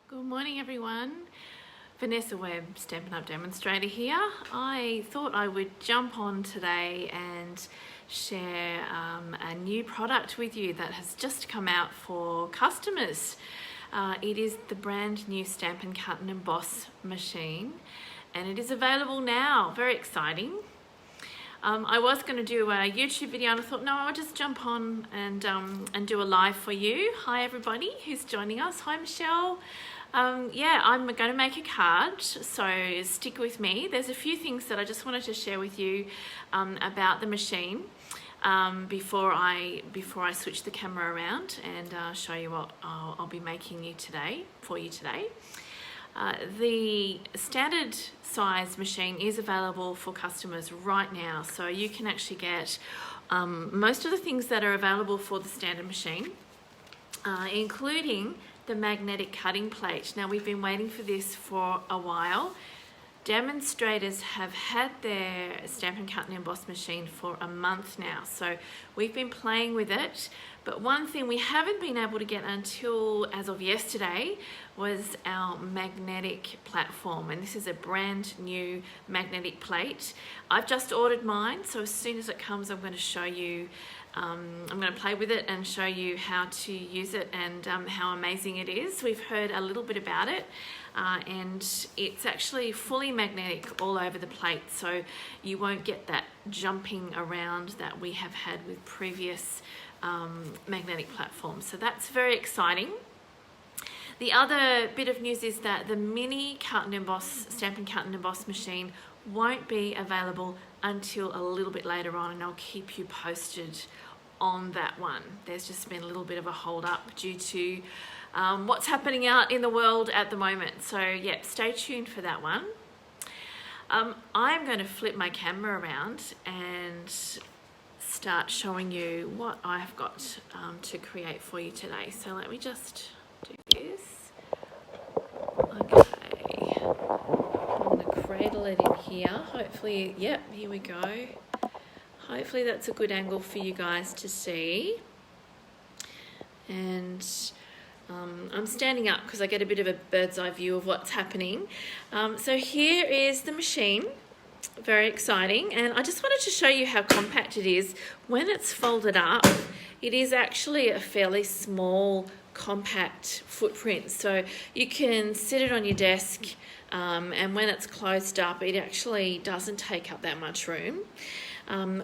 Good morning everyone. Vanessa Webb, Stampin Up Demonstrator here. I thought I would jump on today and share a new product with you that has just come out for customers. It is the brand new Stampin' Cut and Emboss machine, and it is available now. Very exciting. I was going to do a YouTube video and I thought, no, I'll just jump on and do a live for you. Hi everybody who's joining us. Hi Michelle. Yeah, I'm going to make a card, so stick with me. There's a few things that I just wanted to share with you about the machine before I switch the camera around and show you what I'll be making for you today. The standard size machine is available for customers right now, so you can actually get most of the things that are available for the standard machine, including the magnetic cutting plate. Now, we've been waiting for this for a while. Demonstrators have had their Stampin' Cut and Emboss machine for a month now, so we've been playing with it. But one thing we haven't been able to get until as of yesterday was our magnetic platform, and this is a brand new magnetic plate. I've just ordered mine, so as soon as it comes I'm going to show you, I'm going to play with it and show you how to use it and how amazing it is. We've heard a little bit about it. And it's actually fully magnetic all over the plate, so you won't get that jumping around that we have had with previous magnetic platforms. So that's very exciting. The other bit of news is that the mini cut and emboss, Stampin' Cut and Emboss machine won't be available until a little bit later on, and I'll keep you posted on that one. There's just been a little bit of a hold up due to what's happening out in the world at the moment. So yeah, stay tuned for that one. I'm going to flip my camera around and start showing you what I've got to create for you today. So let me just do this. Okay, I'm going to cradle it in here. Hopefully, yep, here we go. Hopefully that's a good angle for you guys to see. And I'm standing up because I get a bit of a bird's eye view of what's happening. So here is the machine. Very exciting, and I just wanted to show you how compact it is. When it's folded up, it is actually a fairly small, compact footprint, so you can sit it on your desk, and when it's closed up it actually doesn't take up that much room.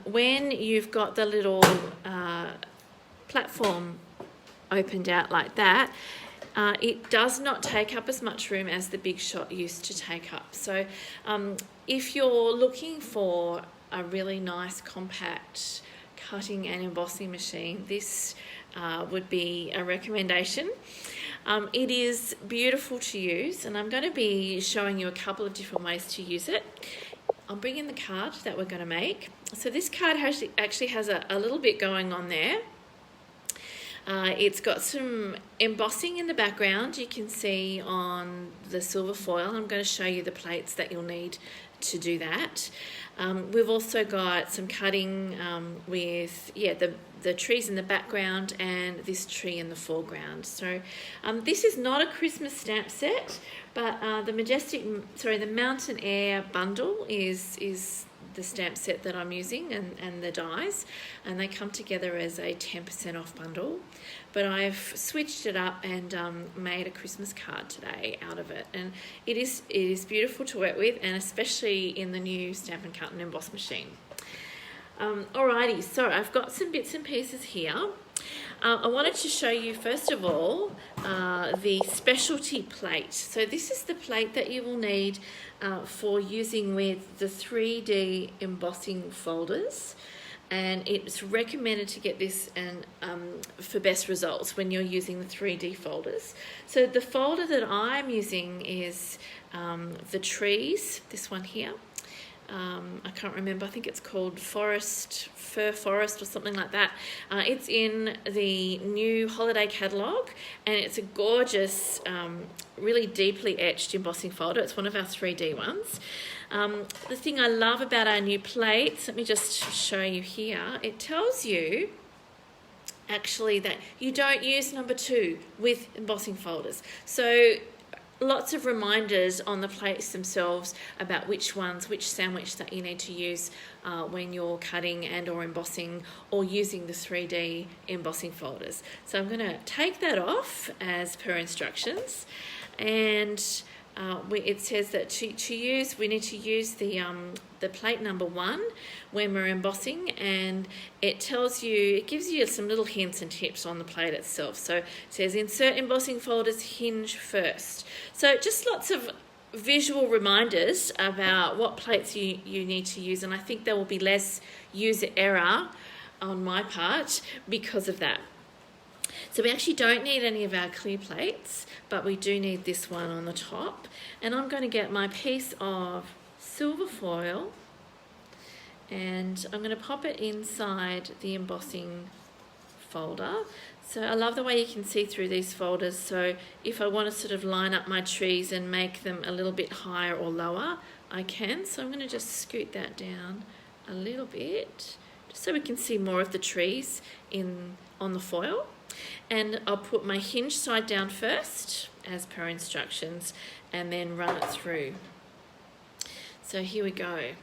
When you've got the little platform opened out like that, it does not take up as much room as the Big Shot used to take up. So if you're looking for a really nice compact cutting and embossing machine, this would be a recommendation. It is beautiful to use, and I'm going to be showing you a couple of different ways to use it. I'll bring in the card that we're going to make. So this card actually has a little bit going on there. It's got some embossing in the background, you can see on the silver foil. I'm going to show you the plates that you'll need to do that. We've also got some cutting with the trees in the background and this tree in the foreground. So this is not a Christmas stamp set, but the Mountain Air bundle is the stamp set that I'm using, and the dies, and they come together as a 10% off bundle. But I've switched it up and made a Christmas card today out of it, and it is beautiful to work with, and especially in the new Stampin' Cut and Emboss machine. Alrighty, so I've got some bits and pieces here. I wanted to show you first of all the specialty plate. So this is the plate that you will need for using with the 3D embossing folders, and it's recommended to get this for best results when you're using the 3D folders. So the folder that I'm using is the trees, this one here. I can't remember, I think it's called Fir Forest or something like that. It's in the new holiday catalogue, and it's a gorgeous, really deeply etched embossing folder. It's one of our 3D ones. The thing I love about our new plates, let me just show you here, it tells you actually that you don't use number 2 with embossing folders. So lots of reminders on the plates themselves about which sandwich that you need to use when you're cutting and or embossing or using the 3D embossing folders. So I'm going to take that off as per instructions, and it says that we need to use the plate number 1 when we're embossing, and it gives you some little hints and tips on the plate itself. So it says insert embossing folders hinge first. So just lots of visual reminders about what plates you need to use, and I think there will be less user error on my part because of that. So we actually don't need any of our clear plates, but we do need this one on the top. And I'm going to get my piece of silver foil, and I'm going to pop it inside the embossing folder. So I love the way you can see through these folders. So if I want to sort of line up my trees and make them a little bit higher or lower, I can. So I'm going to just scoot that down a little bit, just so we can see more of the trees on the foil. And I'll put my hinge side down first, as per instructions, and then run it through. So here we go.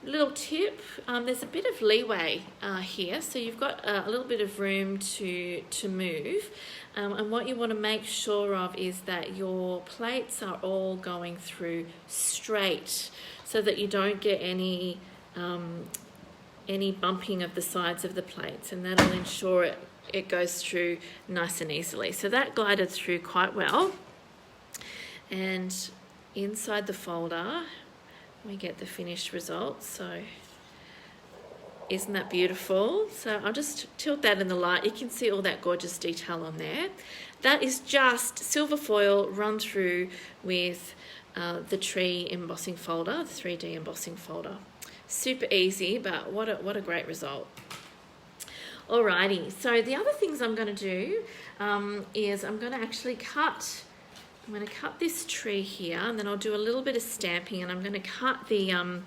Little tip, there's a bit of leeway here, so you've got a little bit of room to move, and what you want to make sure of is that your plates are all going through straight, so that you don't get any bumping of the sides of the plates, and that'll ensure it goes through nice and easily. So that glided through quite well, and inside the folder we get the finished result. So isn't that beautiful? So I'll just tilt that in the light. You can see all that gorgeous detail on there. That is just silver foil run through with the tree embossing folder, the 3D embossing folder. Super easy, but what a great result. Alrighty, so the other things I'm going to do is I'm going to actually cut this tree here, and then I'll do a little bit of stamping, and I'm going to cut the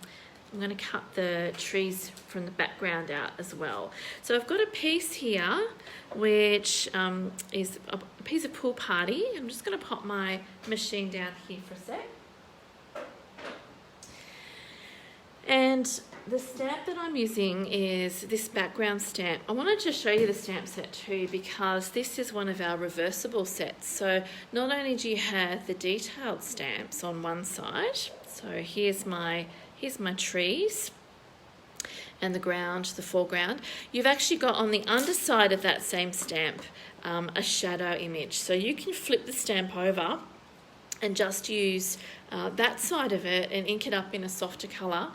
trees from the background out as well. So I've got a piece here which is a piece of Pool Party. I'm just going to pop my machine down here for a sec. And the stamp that I'm using is this background stamp. I wanted to show you the stamp set too, because this is one of our reversible sets. So not only do you have the detailed stamps on one side, so here's my trees and the foreground. You've actually got on the underside of that same stamp a shadow image. So you can flip the stamp over and just use that side of it and ink it up in a softer colour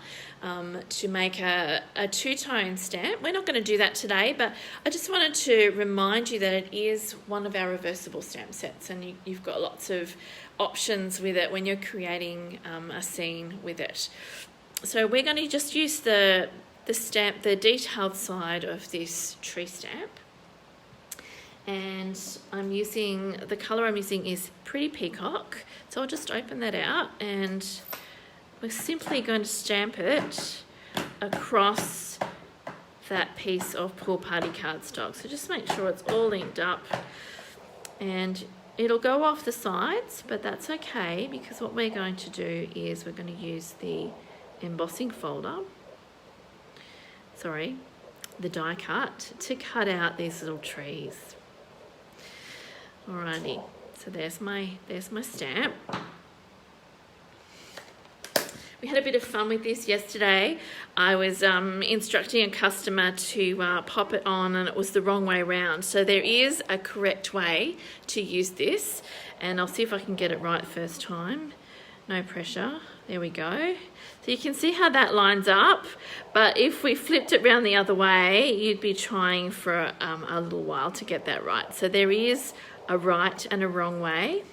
to make a two-tone stamp. We're not going to do that today, but I just wanted to remind you that it is one of our reversible stamp sets, and you've got lots of options with it when you're creating a scene with it. So we're going to just use the detailed side of this tree stamp. And the colour I'm using is Pretty Peacock. So I'll just open that out, and we're simply going to stamp it across that piece of Pool Party cardstock. So just make sure it's all inked up, and it'll go off the sides, but that's okay, because what we're going to do is we're going to use the embossing folder, the die cut, to cut out these little trees. Alrighty, so there's my stamp. We had a bit of fun with this yesterday. I was instructing a customer to pop it on, and it was the wrong way around. So there is a correct way to use this, and I'll see if I can get it right first time. No pressure. There we go. So you can see how that lines up, but if we flipped it around the other way, you'd be trying for a little while to get that right. So there is a right and a wrong way.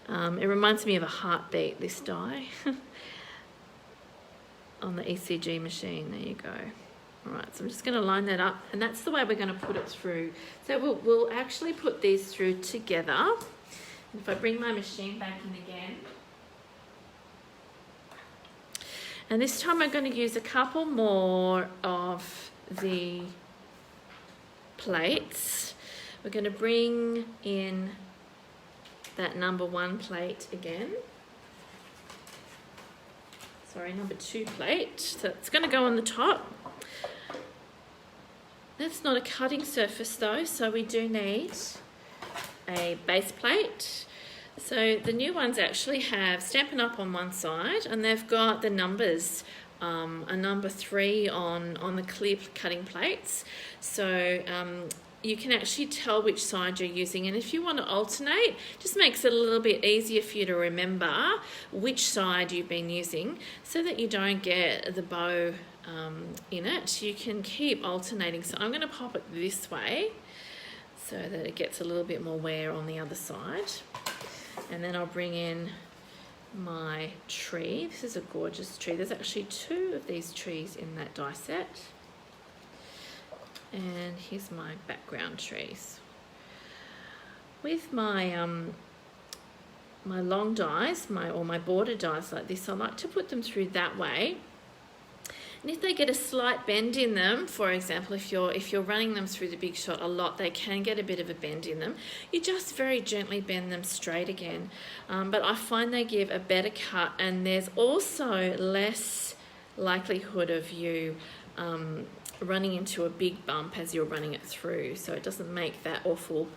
It reminds me of a heartbeat, this die, on the ECG machine. There you go. All right, so I'm just going to line that up, and that's the way we're going to put it through. So we'll actually put these through together. And if I bring my machine back in again, and this time I'm going to use a couple more of the plates. We're going to bring in that number 1 plate again. Sorry, number 2 plate. So it's going to go on the top. That's not a cutting surface though, so we do need a base plate. So the new ones actually have Stampin' Up on one side, and they've got the numbers, a number 3 on the clear cutting plates. So you can actually tell which side you're using, and if you want to alternate, just makes it a little bit easier for you to remember which side you've been using, so that you don't get the bow in it. You can keep alternating. So I'm going to pop it this way so that it gets a little bit more wear on the other side, and then I'll bring in my tree. This is a gorgeous tree. There's actually 2 of these trees in that die set. And here's my background trees. With my my long dies, my border dies like this, I like to put them through that way. And if they get a slight bend in them, for example, if you're running them through the Big Shot a lot, they can get a bit of a bend in them. You just very gently bend them straight again. But I find they give a better cut, and there's also less likelihood of you running into a big bump as you're running it through, so it doesn't make that awful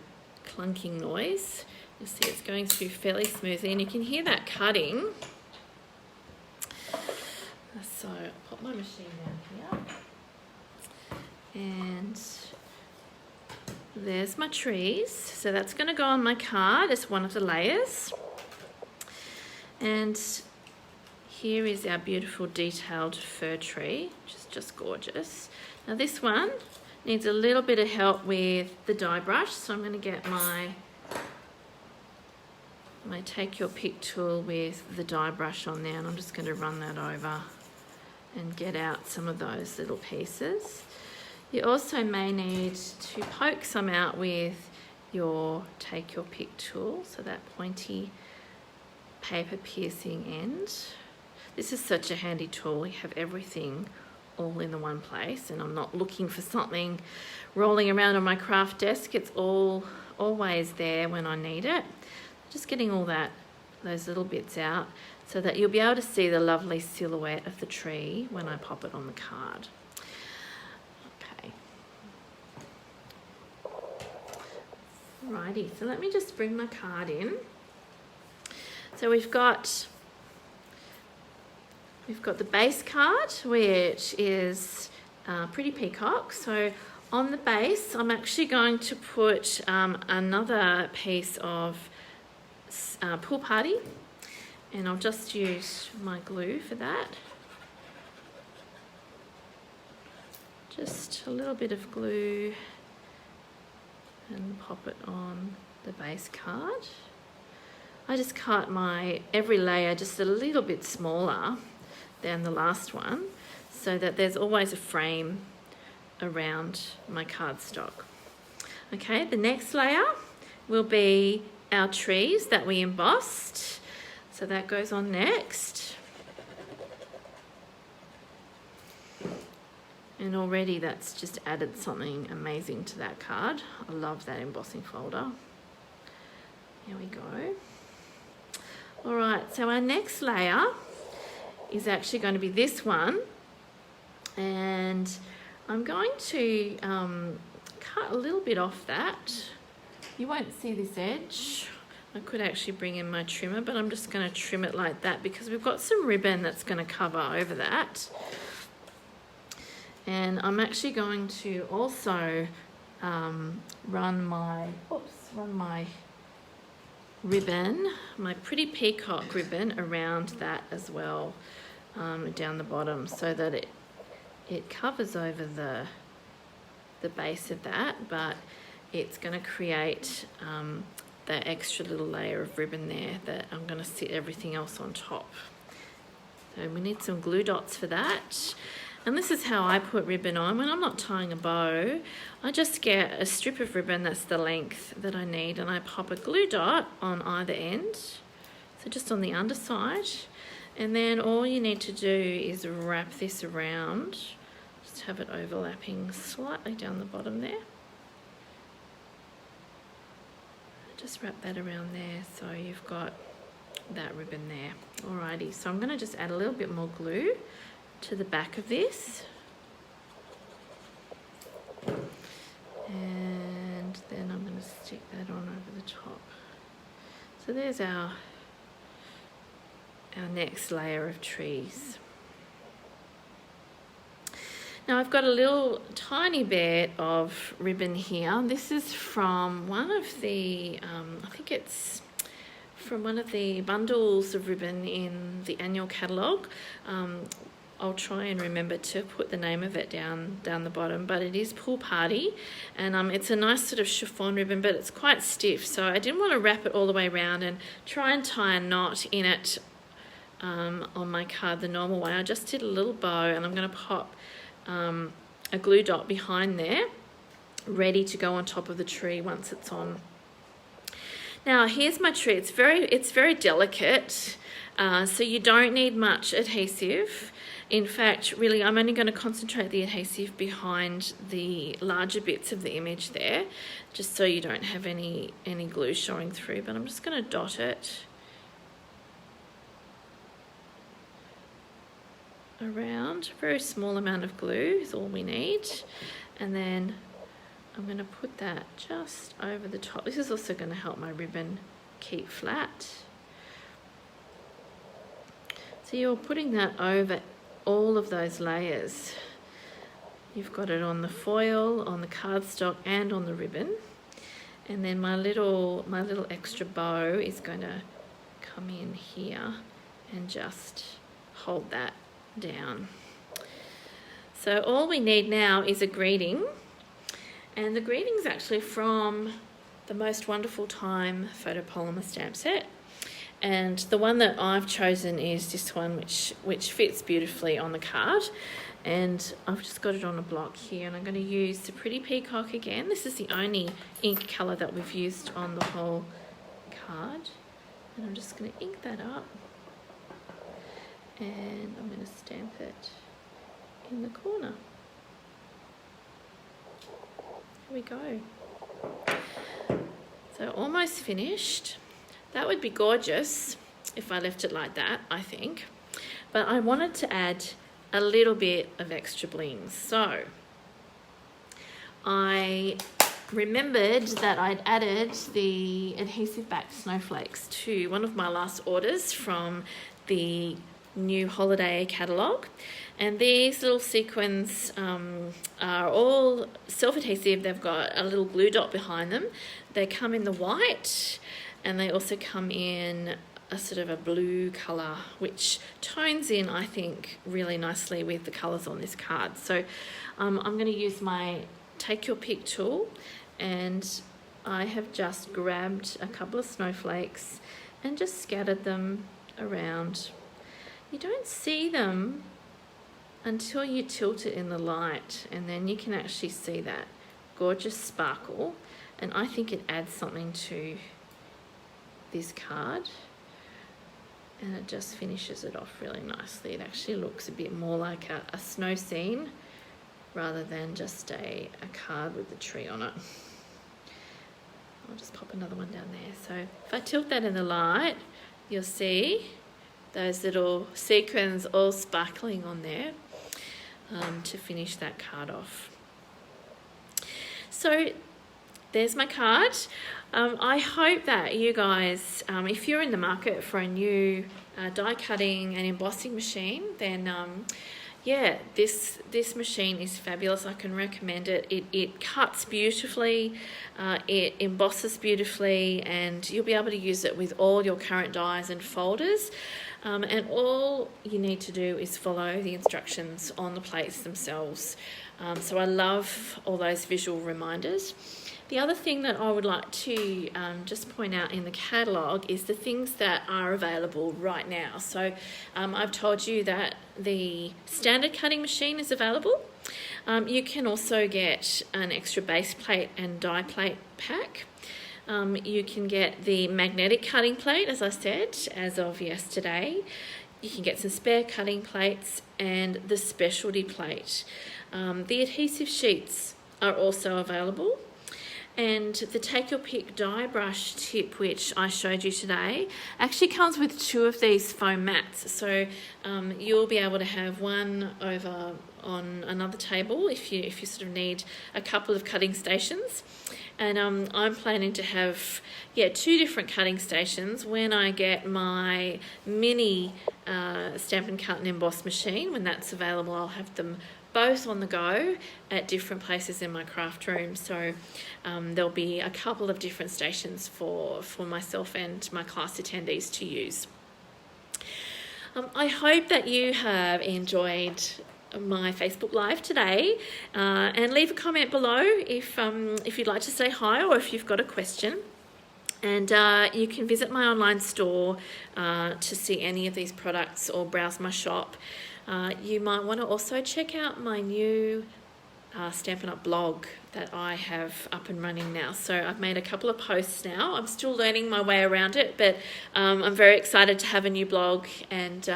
clunking noise. You'll see it's going through fairly smoothly, and you can hear that cutting. So I'll pop my machine down here, and there's my trees. So that's going to go on my card as one of the layers, and here is our beautiful detailed fir tree, which is just gorgeous. Now this one needs a little bit of help with the die brush, so I'm going to get my Take Your Pick tool with the die brush on there, and I'm just going to run that over and get out some of those little pieces. You also may need to poke some out with your Take Your Pick tool, so that pointy paper piercing end. This is such a handy tool. You have everything all in the one place, and I'm not looking for something rolling around on my craft desk. It's always there when I need it. Just getting all those little bits out so that you'll be able to see the lovely silhouette of the tree when I pop it on the card. Okay. Alrighty, so let me just bring my card in. So we've got the base card, which is Pretty Peacock. So on the base, I'm actually going to put another piece of Pool Party, and I'll just use my glue for that. Just a little bit of glue and pop it on the base card. I just cut every layer just a little bit smaller than the last one, so that there's always a frame around my cardstock. Okay, the next layer will be our trees that we embossed, so that goes on next. And already that's just added something amazing to that card. I love that embossing folder. Here we go. All right, so our next layer is actually going to be this one, and I'm going to cut a little bit off that. You won't see this edge. I could actually bring in my trimmer, but I'm just going to trim it like that because we've got some ribbon that's going to cover over that. And I'm actually going to also run my ribbon, my Pretty Peacock ribbon, around that as well, down the bottom, so that it covers over the base of that, but it's going to create that extra little layer of ribbon there that I'm going to sit everything else on top. So we need some glue dots for that. And this is how I put ribbon on. When I'm not tying a bow, I just get a strip of ribbon that's the length that I need, and I pop a glue dot on either end, so just on the underside. And then all you need to do is wrap this around, just have it overlapping slightly down the bottom there. just wrap that around there so you've got that ribbon there. Alrighty, so I'm going to just add a little bit more glue to the back of this. And then I'm going to stick that on over the top. So there's our next layer of trees. Now I've got a little tiny bit of ribbon here. This is from one of the, I think it's from one of the bundles of ribbon in the annual catalogue. I'll try and remember to put the name of it down the bottom, but it is Pool Party, and it's a nice sort of chiffon ribbon, but it's quite stiff, so I didn't want to wrap it all the way around and try and tie a knot in it on my card the normal way. I just did a little bow, and I'm going to pop a glue dot behind there, ready to go on top of the tree once it's on. Now here's my tree. It's very delicate, so you don't need much adhesive. In fact, really, I'm only going to concentrate the adhesive behind the larger bits of the image there, just so you don't have any glue showing through. But I'm just going to dot it around. A very small amount of glue is all we need, and then I'm going to put that just over the top. This is also going to help my ribbon keep flat. So you're putting that over all of those layers. You've got it on the foil, on the cardstock, and on the ribbon. And then my little extra bow is going to come in here and just hold that down. So all we need now is a greeting, and the greeting is actually from the Most Wonderful Time photopolymer stamp set, and the one that I've chosen is this one, which fits beautifully on the card, and I've just got it on a block here, and I'm going to use the Pretty Peacock again. This is the only ink colour that we've used on the whole card, and I'm just going to ink that up, and I'm going to stamp it in the corner. Here we go. So almost finished. That would be gorgeous if I left it like that, I think. But I wanted to add a little bit of extra bling. So I remembered that I'd added the adhesive back snowflakes to one of my last orders from the new holiday catalogue, and these little sequins are all self-adhesive. They've got a little glue dot behind them. They come in the white, and they also come in a sort of a blue colour, which tones in, I think, really nicely with the colours on this card. So I'm going to use my Take Your Pick tool, and I have just grabbed a couple of snowflakes and just scattered them around. You don't see them until you tilt it in the light, and then you can actually see that gorgeous sparkle, and I think it adds something to this card, and it just finishes it off really nicely. It actually looks a bit more like a snow scene rather than just a card with the tree on it. I'll just pop another one down there. So if I tilt that in the light, you'll see those little sequins all sparkling on there to finish that card off. So there's my card. I hope that you guys, if you're in the market for a new die cutting and embossing machine, then yeah, this machine is fabulous. I can recommend it. It cuts beautifully, it embosses beautifully, and you'll be able to use it with all your current dies and folders. And all you need to do is follow the instructions on the plates themselves. So I love all those visual reminders. The other thing that I would like to just point out in the catalogue is the things that are available right now. So I've told you that the standard cutting machine is available. You can also get an extra base plate and die plate pack. You can get the magnetic cutting plate, as I said, as of yesterday. You can get some spare cutting plates and the specialty plate. The adhesive sheets are also available. And the Take Your Pick die brush tip, which I showed you today, actually comes with 2 of these foam mats. So you'll be able to have one over on another table if you sort of need a couple of cutting stations. And I'm planning to have 2 different cutting stations when I get my mini Stampin' Cut and Emboss machine. When that's available, I'll have them both on the go at different places in my craft room. So there'll be a couple of different stations for myself and my class attendees to use. I hope that you have enjoyed my Facebook Live today, and leave a comment below if you'd like to say hi or if you've got a question. And you can visit my online store to see any of these products or browse my shop. You might want to also check out my new Stampin' Up blog that I have up and running now. So I've made a couple of posts now. I'm still learning my way around it, but I'm very excited to have a new blog, and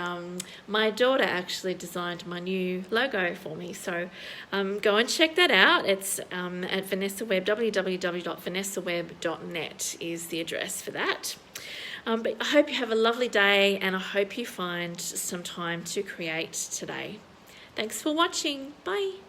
my daughter actually designed my new logo for me. So go and check that out. It's at Vanessa Webb, www.vanessawebb.net is the address for that. But I hope you have a lovely day, and I hope you find some time to create today. Thanks for watching. Bye.